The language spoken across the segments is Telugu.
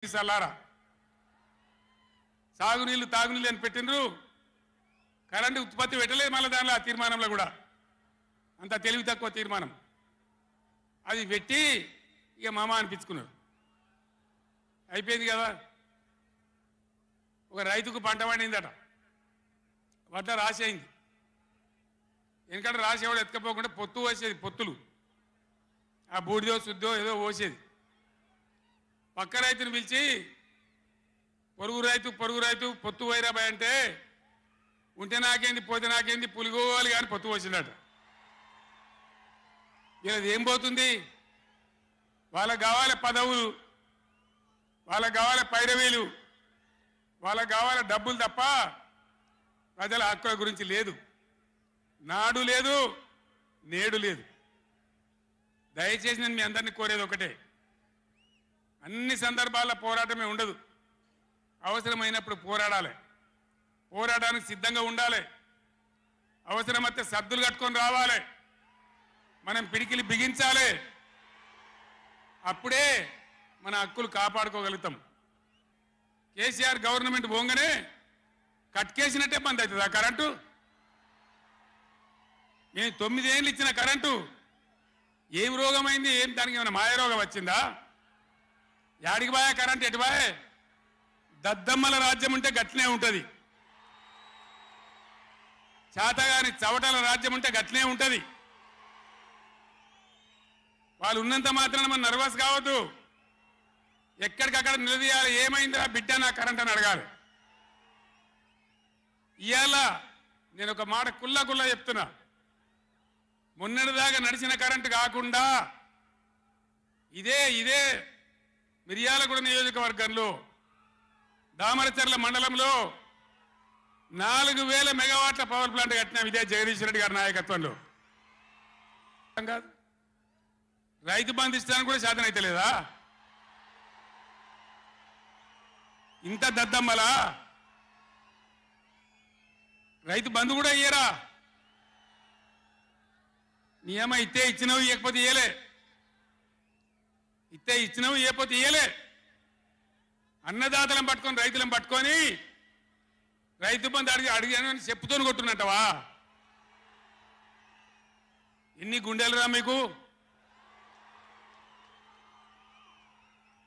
సల్లారా సాగునీళ్ళు తాగునీళ్ళు అని పెట్టినరు కరెంటు ఉత్పత్తి పెట్టలేదు మళ్ళీ దానిలో ఆ తీర్మానంలో కూడా అంత తెలివి తక్కువ తీర్మానం అది పెట్టి ఇక మామ అనిపించుకున్నారు అయిపోయింది కదా ఒక రైతుకు పంట పండిందట వడ్ల రాసి అయింది ఎందుకంటే రాసి ఎవడు ఎత్తుకపోకుండా పొత్తు పోసేది పొత్తులు ఆ బూడిదో శుద్ధో ఏదో పోసేది పక్క రైతుని పిలిచి పొరుగు రైతు పొత్తు వైరాబాయ్ అంటే ఉంటే నాకేంది పోతే నాకేంది పులిగోవాలి కానీ పొత్తు పోసిందట వీళ్ళది ఏం పోతుంది వాళ్ళకు కావాలి పదవులు వాళ్ళకు కావాలి పైరవీలు వాళ్ళకు కావాలి డబ్బులు తప్ప ప్రజల హక్కుల గురించి లేదు నాడు లేదు నేడు లేదు దయచేసి నేను మీ అందరినీ కోరేది ఒకటే అన్ని సందర్భాల్లో పోరాటమే ఉండదు అవసరమైనప్పుడు పోరాడాలి పోరాటానికి సిద్ధంగా ఉండాలి అవసరమైతే సద్దులు కట్టుకొని రావాలి మనం పిడికిలి బిగించాలి అప్పుడే మన హక్కులు కాపాడుకోగలుగుతాం కేసీఆర్ గవర్నమెంట్ పోగానే కట్కేసినట్టే బంద్ అవుతుంది ఆ కరెంటు నేను 9 ఏళ్ళు ఇచ్చిన కరెంటు ఏం రోగమైంది ఏం దానికి ఏమైనా మాయరోగం వచ్చిందా యాడికి బాయా కరెంట్ ఎటు బాయే దద్దమ్మల రాజ్యం ఉంటే గట్లనే ఉంటుంది చాతగాని చవటల రాజ్యం ఉంటే గట్లనే ఉంటుంది వాళ్ళు ఉన్నంత మాత్రాన మనం నర్వస్ కావద్దు ఎక్కడికక్కడ నిలదీయాలి ఏమైందిరా బిడ్డ నా కరెంట్ అని అడగాలి ఇవాళ నేను ఒక మాట కుల్లా చెప్తున్నా మొన్నటిదాకా నడిచిన కరెంటు కాకుండా ఇదే మిర్యాలగూడ నియోజకవర్గంలో దామరచర్ల మండలంలో 4000 మెగావాట్ల పవర్ ప్లాంట్ కట్టినాం ఇదే జగదీష్ రెడ్డి గారి నాయకత్వంలో రైతు బంధు ఇస్తానికి కూడా శాతం అయితే లేదా ఇంత దద్దమ్మలా రైతు బంధు కూడా ఇయ్యరా నియమ ఇస్తే ఇచ్చినవి ఇవ్వకపోతే ఇయ్యలే ఇస్తే ఇచ్చినవి ఇవ్వకపోతే ఇయ్యలే అన్నదాతలను పట్టుకొని రైతులను పట్టుకొని రైతు బంధు అడిగానని చెప్పుతోని కొట్టున్నట్టవా ఎన్ని గుండెలురా మీకు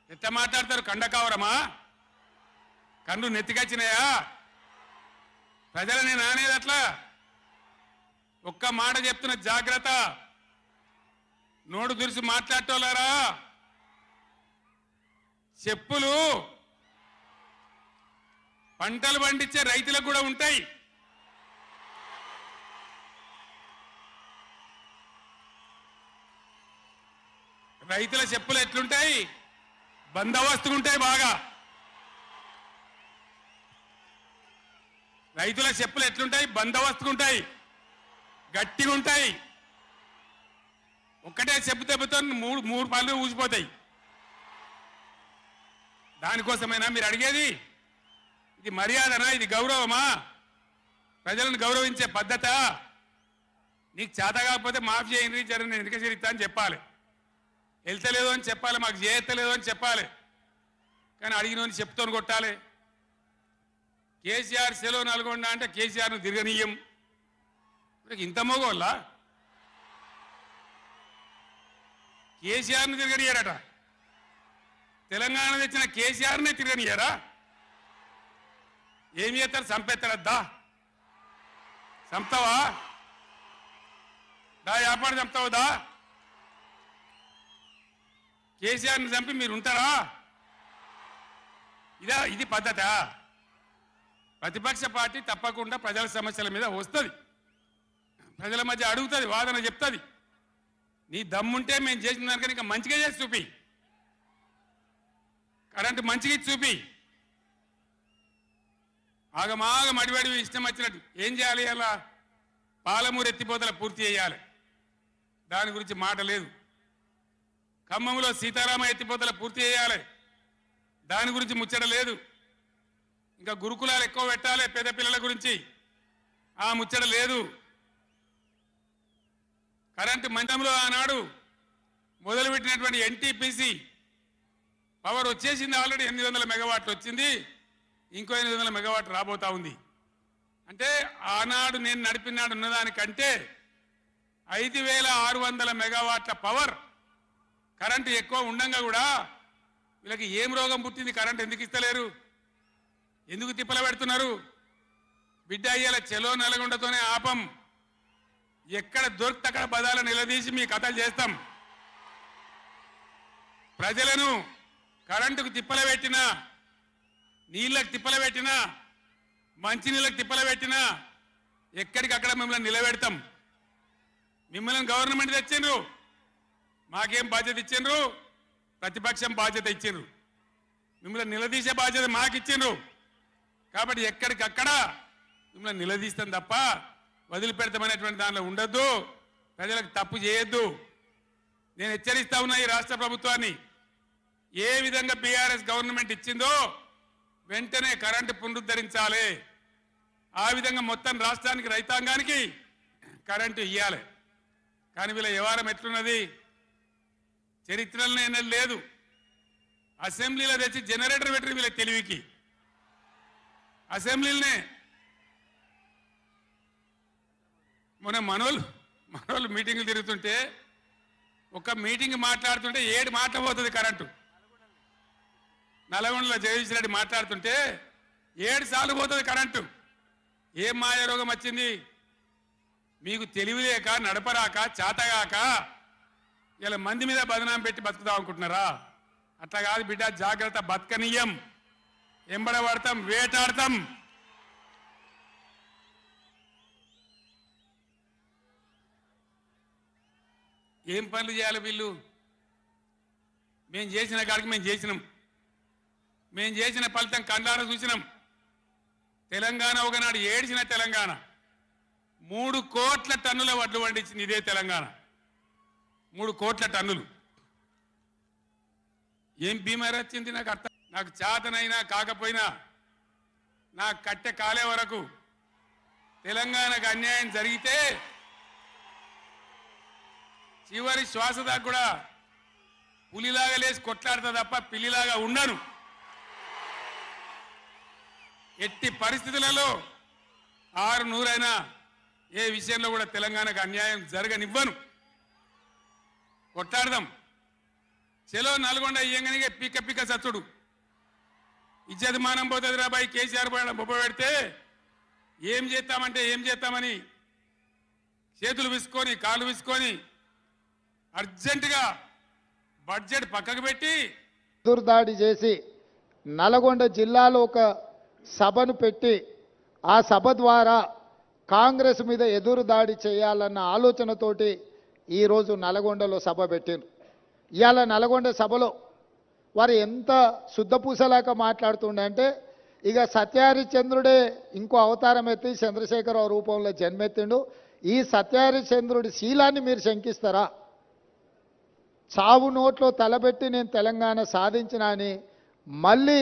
ఎట్లా మాట్లాడతారు కండకావరమా కన్ను నెత్తికొచ్చినాయా ప్రజలని నానేది అట్లా ఒక్క మాట చెప్తున్న జాగ్రత్త నోడు దురిసి మాట్లాడటోలారా చెప్పులు పంటలు పండించే రైతులకు కూడా ఉంటాయి రైతుల చెప్పులు ఎట్లుంటాయి బందోబస్తుగా ఉంటాయి బాగా రైతుల చెప్పులు ఎట్లుంటాయి బందోబస్తుగా ఉంటాయి గట్టిగా ఉంటాయి ఒక్కటే చెప్పు దెబ్బతో మూడు పళ్ళు ఊసిపోతాయి దానికోసమైనా మీరు అడిగేది ఇది మర్యాదనా ఇది గౌరవమా ప్రజలను గౌరవించే పద్ధత నీకు చేత కాకపోతే మాఫ్ చేయండి జరిగిన ఎన్నిక చరిత్ర అని చెప్పాలి వెళ్తలేదు అని చెప్పాలి మాకు చేయత్తలేదు అని చెప్పాలి కానీ అడిగినోని చెప్తోని కొట్టాలి కేసీఆర్ సెలవు నల్గొండ అంటే కేసీఆర్ను తిరగనీయం ఇంత మోగోళ్ళ కేసీఆర్ను తిరగనియారట తెలంగాణ తెచ్చిన కేసీఆర్నే తిరగనియారా ఏమి చేస్తారు చంపేస్తాడద్దా చంపుతావా దా వ్యాపారం చంపుతావుదా కేసీఆర్ని చంపి మీరు ఉంటారా ఇది పద్ధత ప్రతిపక్ష పార్టీ తప్పకుండా ప్రజల సమస్యల మీద వస్తుంది ప్రజల మధ్య అడుగుతుంది వాదన చెప్తుంది నీ దమ్ముంటే మేము చేసిన దానికన్నా ఇంకా మంచిగా చేసి చూపి కరెంటు మంచిగా చూపి ఆగమాగం అడివడివి ఇష్టం వచ్చినట్టు ఏం చేయాలి అలా పాలమూరు ఎత్తిపోతల పూర్తి చేయాలి దాని గురించి మాట లేదు ఖమ్మంలో సీతారామ ఎత్తిపోతల పూర్తి చేయాలి దాని గురించి ముచ్చట లేదు ఇంకా గురుకులాలు ఎక్కువ పెట్టాలి పేద పిల్లల గురించి ఆ ముచ్చట లేదు కరెంటు మంచంలో ఆనాడు మొదలుపెట్టినటువంటి ఎన్టీపీసీ పవర్ వచ్చేసింది, ఆల్రెడీ 800 మెగావాట్లు వచ్చింది, ఇంకో 800 మెగావాట్లు రాబోతా ఉంది. అంటే ఆనాడు నేను నడిపినాడు ఉన్నదానికంటే 5600 మెగావాట్ల పవర్ కరెంటు ఎక్కువ ఉండంగా కూడా వీళ్ళకి ఏం రోగం పుట్టింది? కరెంటు ఎందుకు ఇస్తలేరు? ఎందుకు తిప్పల పెడుతున్నారు? బిడ్డ అయ్యేలా చెలో నల్గొండతోనే ఆపం. ఎక్కడ దొరికితే అక్కడ బదాల నిలదీసి మీ కథలు చేస్తాం. ప్రజలను కరెంటుకు తిప్పల పెట్టినా, నీళ్ళకు తిప్పల పెట్టినా, మంచినీళ్ళకి తిప్పల పెట్టినా ఎక్కడికక్కడ మిమ్మల్ని నిలబెడతాం. మిమ్మల్ని గవర్నమెంట్ తెచ్చిండ్రు, మాకేం బాధ్యత ఇచ్చిండ్రు? ప్రతిపక్షం బాధ్యత ఇచ్చిండ్రు. మిమ్మల్ని నిలదీసే బాధ్యత మాకు ఇచ్చిండ్రు. కాబట్టి ఎక్కడికక్కడ మిమ్మల్ని నిలదీస్తాం తప్ప వదిలిపెడతామనేటువంటి దానిలో ఉండొద్దు. ప్రజలకు తప్పు చేయొద్దు. నేను హెచ్చరిస్తా ఉన్నా ఈ రాష్ట్ర ప్రభుత్వాన్ని. ఏ విధంగా బీఆర్ఎస్ గవర్నమెంట్ ఇచ్చిందో వెంటనే కరెంటు పునరుద్ధరించాలి. ఆ విధంగా మొత్తం రాష్ట్రానికి, రైతాంగానికి కరెంటు ఇవ్వాలి. కానీ వీళ్ళ వ్యవహారం ఎట్లున్నది? చరిత్రలోనే లేదు. అసెంబ్లీలో తెచ్చి జనరేటర్ పెట్టరు వీళ్ళ తెలివికి. అసెంబ్లీలోనే మొన్న మనోళ్ళు మీటింగ్లు తిరుగుతుంటే, ఒక మీటింగ్ మాట్లాడుతుంటే 7 మాటలు పోతుంది కరెంటు. నల్గొండలో జగదీష్ రెడ్డి మాట్లాడుతుంటే 7 సార్లు పోతుంది కరెంటు. ఏం మాయ రోగం వచ్చింది? మీకు తెలివి లేక, నడపరాక, చాతగాక ఇలా మంది మీద బదనాం పెట్టి బతుకుదాం అనుకుంటున్నారా? అట్లా కాదు బిడ్డ, జాగ్రత్త. బతకనీయం, ఎంబడబడతాం, వేటాడతాం. ఏం పనులు చేయాలి వీళ్ళు? మేము చేసిన కాడికి మేము చేసినాం. మేము చేసిన ఫలితం కండారా చూసినాం. తెలంగాణ ఒకనాడు ఏడ్చిన తెలంగాణ 3 కోట్ల టన్నుల వడ్లు పండించింది ఇదే తెలంగాణ. 3 కోట్ల టన్నులు. ఏం బీమారి వచ్చింది నాకు అర్థం. నాకు చేతనైనా కాకపోయినా నా కట్టె కాలే వరకు తెలంగాణకు అన్యాయం జరిగితే చివరి శ్వాస దాకా కూడా పులిలాగా లేచి కొట్లాడతా తప్ప పిల్లిలాగా ఉండను. ఎట్టి పరిస్థితులలో 600 ఏ విషయంలో కూడా తెలంగాణకు అన్యాయం జరగనివ్వను. కొట్లాడదాం. చెలో నల్గొండ ఇయ్యంగానే పిక్క పిక్క సచ్చుడు. ఇజ్జత్ మానం పోతుంది రాబాయి. కేసీఆర్ బొబ్బ పెడితే ఏం చేస్తామంటే ఏం చేస్తామని చేతులు విసుకొని, కాళ్ళు విసుకొని అర్జెంటుగా బడ్జెట్ పక్కకు పెట్టి ఎదురుదాడి చేసి నల్గొండ జిల్లాలో ఒక సభను పెట్టి ఆ సభ ద్వారా కాంగ్రెస్ మీద ఎదురుదాడి చేయాలన్న ఆలోచనతోటి ఈరోజు నల్గొండలో సభ పెట్టారు. ఇవాళ నల్గొండ సభలో వారు ఎంత శుద్ధపూసలాక మాట్లాడుతుండే అంటే, ఇక సత్యహరిచంద్రుడే ఇంకో అవతారం ఎత్తి చంద్రశేఖరరావు రూపంలో జన్మెత్తిండు. ఈ సత్యహరిచంద్రుడి శీలాన్ని మీరు శంకిస్తారా? చావు నోట్లో తలబెట్టి నేను తెలంగాణ సాధించిన అని మళ్ళీ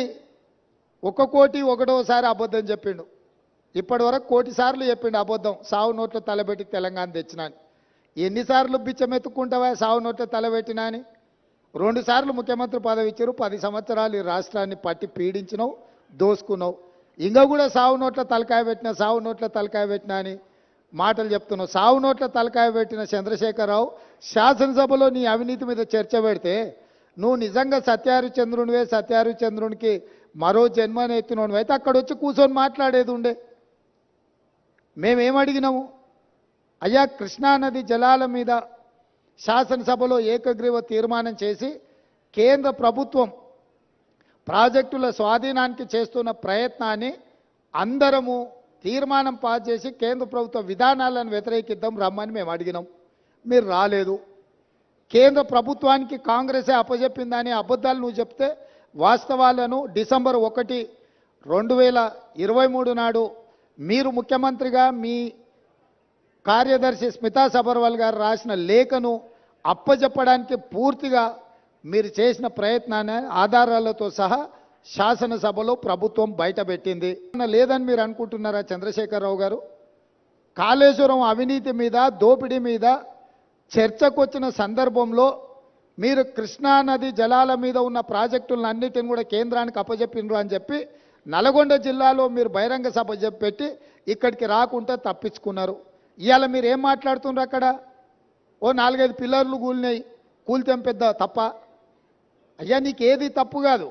1 కోటి 1వ అబద్ధం చెప్పిండు. ఇప్పటి వరకు 1 కోటి సార్లు చెప్పిండు అబద్ధం. సావు నోట్లో తలబెట్టి తెలంగాణ తెచ్చినా అని. ఎన్నిసార్లు బిచ్చమెత్తుకుంటావా సావు నోట్లో తలబెట్టినా అని? 2 సార్లు ముఖ్యమంత్రి పదవి ఇచ్చారు. 10 సంవత్సరాలు ఈ రాష్ట్రాన్ని పట్టి పీడించినావు, దోసుకున్నావు. ఇంకా కూడా సావు నోట్ల తలకాయ పెట్టినా, సావు నోట్ల తలకాయ పెట్టినా అని మాటలు చెప్తున్నావు. సావు నోట్ల తలకాయ పెట్టిన చంద్రశేఖరరావు శాసనసభలో నీ అవినీతి మీద చర్చ పెడితే నువ్వు నిజంగా సత్యహరిచంద్రునివే, సత్యహరిచంద్రునికి మరో జన్మని ఎత్తినోడు అయితే అక్కడ వచ్చి కూర్చొని మాట్లాడేది ఉండే. మేమేమడిగినాము? అయ్యా, కృష్ణానది జలాల మీద శాసనసభలో ఏకగ్రీవ తీర్మానం చేసి కేంద్ర ప్రభుత్వం ప్రాజెక్టుల స్వాధీనానికి చేస్తున్న ప్రయత్నాన్ని అందరము తీర్మానం పాస్ చేసి కేంద్ర ప్రభుత్వ విధానాలను వ్యతిరేకిద్దాం రమ్మని మేము అడిగినాం. మీరు రాలేదు. కేంద్ర ప్రభుత్వానికి కాంగ్రెసే అప్పచెప్పిందని అబద్ధాలు నువ్వు చెప్తే వాస్తవాలను డిసెంబర్ 1, 2023 నాడు మీరు ముఖ్యమంత్రిగా మీ కార్యదర్శి స్మితా సబర్వాల్ గారు రాసిన లేఖను అప్పచెప్పడానికి పూర్తిగా మీరు చేసిన ప్రయత్నాన్ని ఆధారాలతో సహా శాసనసభలో ప్రభుత్వం బయటపెట్టింది. లేదని మీరు అనుకుంటున్నారా చంద్రశేఖరరావు గారు? కాళేశ్వరం అవినీతి మీద, దోపిడీ మీద చర్చకొచ్చిన సందర్భంలో మీరు కృష్ణా నది జలాల మీద ఉన్న ప్రాజెక్టులను అన్నిటిని కూడా కేంద్రానికి అప్పజెప్పిండ్రు అని చెప్పి నల్గొండ జిల్లాలో మీరు బహిరంగ సభ పెట్టి ఇక్కడికి రాకుండా తప్పించుకున్నారు. ఇవాళ మీరు ఏం మాట్లాడుతున్నారు? అక్కడ ఓ 4-5 పిల్లర్లు కూలినాయి, కూలితే పెద్ద తప్ప? అయ్యా నీకు ఏది తప్పు కాదు.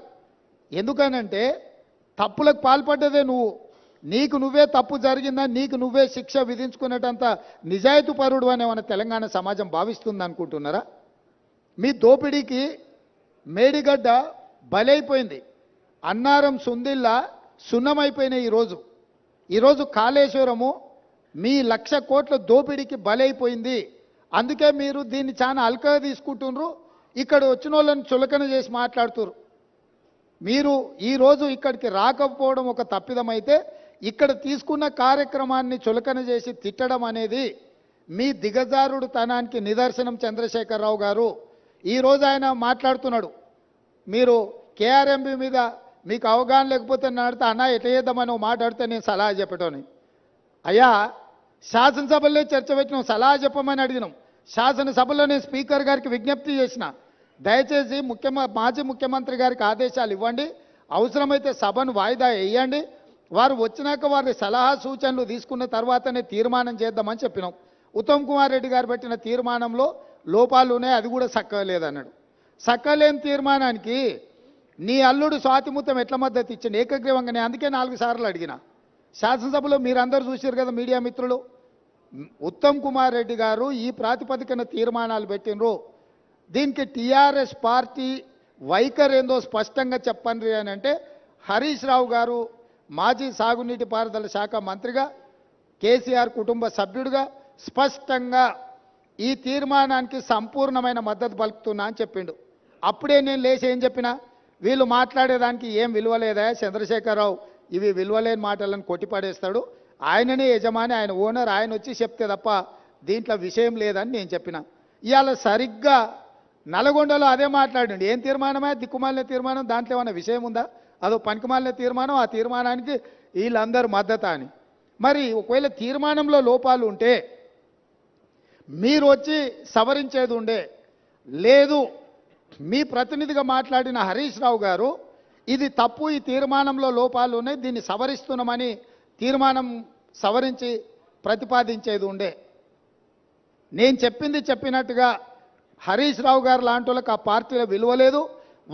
ఎందుకనంటే తప్పులకు పాల్పడ్డదే నువ్వు. నీకు నువ్వే తప్పు జరిగిందా, నీకు నువ్వే శిక్ష విధించుకునేటంత నిజాయితీ పరుడు అని ఏమైనా తెలంగాణ సమాజం భావిస్తుంది అనుకుంటున్నారా? మీ దోపిడీకి మేడిగడ్డ బలైపోయింది. అన్నారం సుందిల్లా సున్నమైపోయినాయి. ఈరోజు కాళేశ్వరము మీ 1,00,000 కోట్ల దోపిడీకి బలైపోయింది. అందుకే మీరు దీన్ని చాలా అల్కగా తీసుకుంటున్నారు. ఇక్కడ వచ్చిన వాళ్ళని చులకన చేసి మాట్లాడుతున్నారు. మీరు ఈరోజు ఇక్కడికి రాకపోవడం ఒక తప్పిదమైతే ఇక్కడ తీసుకున్న కార్యక్రమాన్ని చులకన చేసి తిట్టడం అనేది మీ దిగజారుడు తనానికి నిదర్శనం. చంద్రశేఖరరావు గారు ఈరోజు ఆయన మాట్లాడుతున్నాడు, మీరు కేఆర్ఎంబి మీద మీకు అవగాహన లేకపోతే నడితే అన్న ఎట్లా చేద్దామని మాట్లాడితే నేను సలహా చెప్పటోని. అయ్యా శాసనసభలో చర్చ పెట్టినాం, సలహా చెప్పమని అడిగినాం. శాసనసభలో నేను స్పీకర్ గారికి విజ్ఞప్తి చేసిన, దయచేసి మాజీ ముఖ్యమంత్రి గారికి ఆదేశాలు ఇవ్వండి, అవసరమైతే సభను వాయిదా వేయండి, వారు వచ్చినాక వారి సలహా సూచనలు తీసుకున్న తర్వాతనే తీర్మానం చేద్దామని చెప్పినాం. ఉత్తమ్ కుమార్ రెడ్డి గారు పెట్టిన తీర్మానంలో లోపాలు ఉన్నాయి, అది కూడా సక్కలేదన్నాడు. సక్కలేని తీర్మానానికి నీ అల్లుడు స్వాతిముత్యం ఎట్లా మద్దతు ఇచ్చింది ఏకగ్రీవంగా? నేను అందుకే 4 సార్లు అడిగిన. శాసనసభలో మీరందరూ చూశారు కదా మీడియా మిత్రులు. ఉత్తమ్ కుమార్ రెడ్డి గారు ఈ ప్రాతిపదికన తీర్మానాలు పెట్టినరు. దీనికి టీఆర్ఎస్ పార్టీ వైఖరి ఏందో స్పష్టంగా చెప్పండి అని అంటే, హరీష్ రావు గారు మాజీ సాగునీటి పారుదల శాఖ మంత్రిగా, కేసీఆర్ కుటుంబ సభ్యుడిగా స్పష్టంగా ఈ తీర్మానానికి సంపూర్ణమైన మద్దతు పలుకుతున్నా అని చెప్పిండు. అప్పుడే నేను లేచి ఏం చెప్పినా, వీళ్ళు మాట్లాడేదానికి ఏం విలువలేదా చంద్రశేఖరరావు, ఇవి విలువలేని మాటలను కొట్టిపడేస్తాడు, ఆయననే యజమాని, ఆయన ఓనర్, ఆయన వచ్చి చెప్తే తప్ప దీంట్లో విషయం లేదని నేను చెప్పిన. ఇవాళ సరిగ్గా నల్గొండలో అదే మాట్లాడండి. ఏం తీర్మానమే? దిక్కుమాలిన తీర్మానం, దాంట్లో ఏమైనా విషయం ఉందా? అదో పనికిమాలిన తీర్మానం, ఆ తీర్మానానికి వీళ్ళందరూ మద్దతు అని. మరి ఒకవేళ తీర్మానంలో లోపాలు ఉంటే మీరు వచ్చి సవరించేది ఉండే. లేదు, మీ ప్రతినిధిగా మాట్లాడిన హరీష్ రావు గారు ఇది తప్పు, ఈ తీర్మానంలో లోపాలు ఉన్నాయి, దీన్ని సవరిస్తున్నామని తీర్మానం సవరించి ప్రతిపాదించేది ఉండే. నేను చెప్పింది చెప్పినట్టుగా హరీష్ రావు గారు లాంటి వాళ్ళకి ఆ పార్టీలో విలువ లేదు,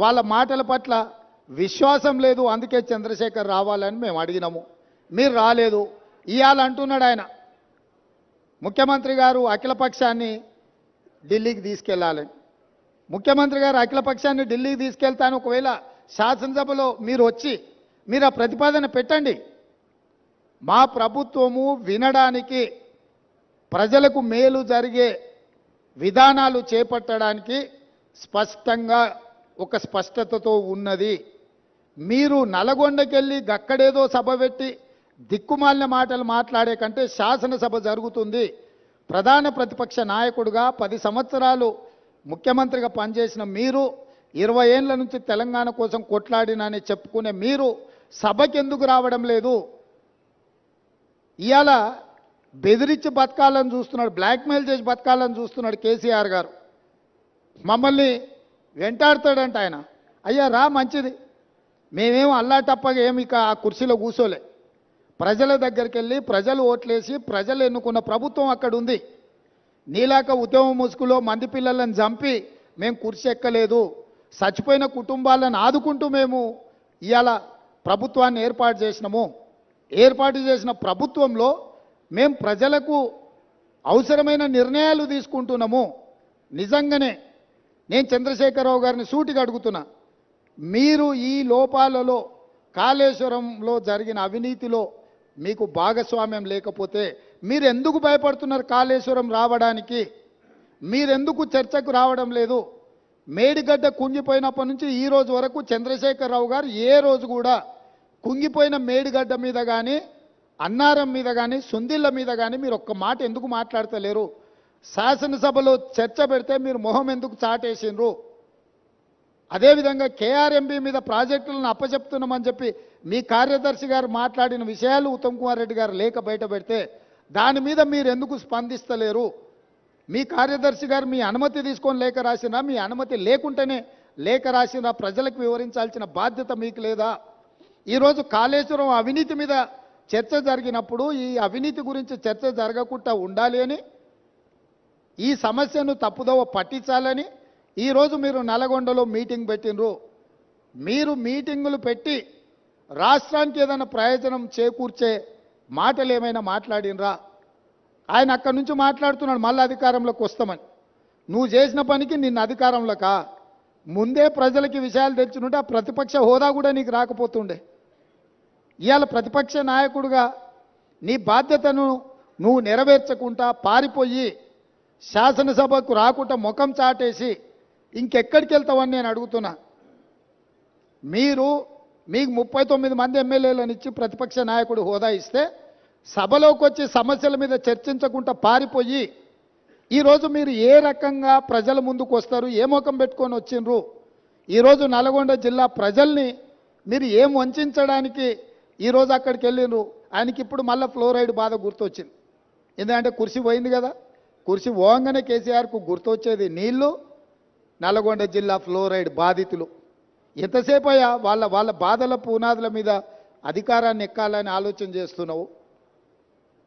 వాళ్ళ మాటల పట్ల విశ్వాసం లేదు. అందుకే చంద్రశేఖర్ రావాలని మేము అడిగినాము, మీరు రాలేదు. ఇవాళ అంటున్నాడు ఆయన, ముఖ్యమంత్రి గారు అఖిలపక్షాన్ని ఢిల్లీకి తీసుకెళ్లాలని. ముఖ్యమంత్రి గారు అఖిలపక్షాన్ని ఢిల్లీకి తీసుకెళ్తాను, ఒకవేళ శాసనసభలో మీరు వచ్చి మీరు ఆ ప్రతిపాదన పెట్టండి. మా ప్రభుత్వము వినడానికి, ప్రజలకు మేలు జరిగే విధానాలు చేపట్టడానికి స్పష్టంగా ఒక స్పష్టతతో ఉన్నది. మీరు నల్గొండకెళ్ళి గక్కడేదో సభ పెట్టి దిక్కుమాలిన మాటలు మాట్లాడే కంటే శాసనసభ జరుగుతుంది. ప్రధాన ప్రతిపక్ష నాయకుడిగా 10 సంవత్సరాలు ముఖ్యమంత్రిగా పనిచేసిన మీరు, 20 ఏళ్ల నుంచి తెలంగాణ కోసం కొట్లాడినని చెప్పుకునే మీరు సభకి ఎందుకు రావడం లేదు? ఇవాళ బెదిరించి బతకాలని చూస్తున్నాడు, బ్లాక్మెయిల్ చేసి బతకాలని చూస్తున్నాడు కేసీఆర్ గారు. మమ్మల్ని వెంటాడుతాడంట ఆయన. అయ్యా రా, మంచిది, మేమేం అల్లాటప్పగా ఏమి ఇక ఆ కుర్చీలో కూర్చోలే. ప్రజల దగ్గరికి వెళ్ళి ప్రజలు ఓట్లేసి ప్రజలు ఎన్నుకున్న ప్రభుత్వం అక్కడ ఉంది. నీలాక ఉద్యమ ముసుగులో మంది పిల్లలను చంపి మేము కుర్చీ ఎక్కలేదు. చచ్చిపోయిన కుటుంబాలను ఆదుకుంటూ మేము ఇవాళ ప్రభుత్వాన్ని ఏర్పాటు చేసినాము. ఏర్పాటు చేసిన ప్రభుత్వంలో మేము ప్రజలకు అవసరమైన నిర్ణయాలు తీసుకుంటున్నాము. నిజంగానే నేను చంద్రశేఖరరావు గారిని సూటిగా అడుగుతున్నా, మీరు ఈ లోపాలలో, కాళేశ్వరంలో జరిగిన అవినీతిలో మీకు భాగస్వామ్యం లేకపోతే మీరు ఎందుకు భయపడుతున్నారు కాళేశ్వరం రావడానికి? మీరెందుకు చర్చకు రావడం లేదు? మేడిగడ్డ కుంగిపోయినప్పటి నుంచి ఈ రోజు వరకు చంద్రశేఖరరావు గారు ఏ రోజు కూడా కుంగిపోయిన మేడిగడ్డ మీద కానీ, అన్నారం మీద కానీ, సుందిళ్ళ మీద కానీ మీరు ఒక్క మాట ఎందుకు మాట్లాడతలేరు? శాసనసభలో చర్చ పెడితే మీరు మొహం ఎందుకు చాటేసిండ్రు? అదేవిధంగా కేఆర్ఎంబి మీద ప్రాజెక్టులను అప్పచెప్తున్నామని చెప్పి మీ కార్యదర్శి గారు మాట్లాడిన విషయాలు ఉత్తమ్ కుమార్ రెడ్డి గారు లేఖ బయట పెడితే దాని మీద మీరు ఎందుకు స్పందిస్తలేరు? మీ కార్యదర్శి గారు మీ అనుమతి తీసుకొని లేఖ రాసినా, మీ అనుమతి లేకుంటేనే లేఖ రాసినా ప్రజలకు వివరించాల్సిన బాధ్యత మీకు లేదా? ఈరోజు కాళేశ్వరం అవినీతి మీద చర్చ జరిగినప్పుడు ఈ అవినీతి గురించి చర్చ జరగకుండా ఉండాలి అని, ఈ సమస్యను తప్పుదోవ పట్టించాలని ఈరోజు మీరు నల్గొండలో మీటింగ్ పెట్టినరు. మీరు మీటింగులు పెట్టి రాష్ట్రానికి ఏదైనా ప్రయోజనం చేకూర్చే మాటలు ఏమైనా మాట్లాడినరా? ఆయన అక్కడి నుంచి మాట్లాడుతున్నాడు మళ్ళీ అధికారంలోకి వస్తామని. నువ్వు చేసిన పనికి నిన్ను అధికారంలోకా? ముందే ప్రజలకి విషయాలు తెచ్చుంటే ఆ ప్రతిపక్ష హోదా కూడా నీకు రాకపోతుండే. ఇవాళ ప్రతిపక్ష నాయకుడిగా నీ బాధ్యతను నువ్వు నెరవేర్చకుండా పారిపోయి శాసనసభకు రాకుండా ముఖం చాటేసి ఇంకెక్కడికి వెళ్తావని నేను అడుగుతున్నా. మీకు 39 మంది ఎమ్మెల్యేలను ఇచ్చి ప్రతిపక్ష నాయకుడు హోదా ఇస్తే సభలోకి వచ్చి సమస్యల మీద చర్చించకుండా పారిపోయి ఈరోజు మీరు ఏ రకంగా ప్రజల ముందుకు వస్తారు? ఏ ముఖం పెట్టుకొని వచ్చిండ్రు? ఈరోజు నల్గొండ జిల్లా ప్రజల్ని మీరు ఏం వంచడానికి ఈరోజు అక్కడికి వెళ్ళిండ్రు? ఆయనకి ఇప్పుడు మళ్ళీ ఫ్లోరైడ్ బాధ గుర్తొచ్చింది. ఎందుకంటే కుర్చీ పోయింది కదా, కుర్చీ పోగానే కేసీఆర్కు గుర్తొచ్చేది నీళ్లు, నల్గొండ జిల్లా ఫ్లోరైడ్ బాధితులు. ఎంతసేపు అయ్యా వాళ్ళ బాధల పునాదుల మీద అధికారాన్ని ఎక్కాలని ఆలోచన చేస్తున్నావు?